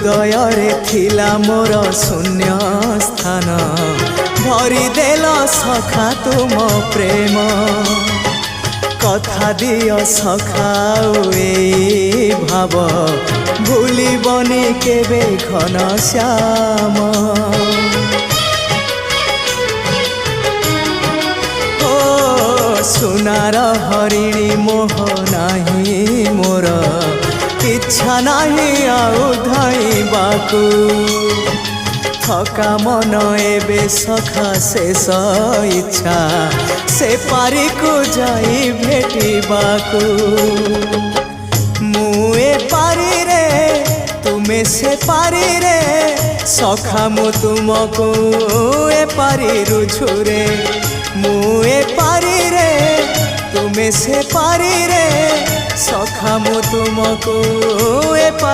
हृदय थिला मोर शून्य स्थान भरी देल सखा तुम प्रेम कथा दिय सखा ए भाव भूलिबनी केबे घन श्याम सुनार हरिणी मोह नाही मोर इच्छा नहीं आउ धाइबाकू थका मन एबे सखा शेष इच्छा से पारी को जाई भेटिबाकू मुए पारी रे तुमे से पारी रे सखा मु तुमको ए पारी रुझुरे मुए पारी रे तुमे से पारी रे सखा मु तुमको ए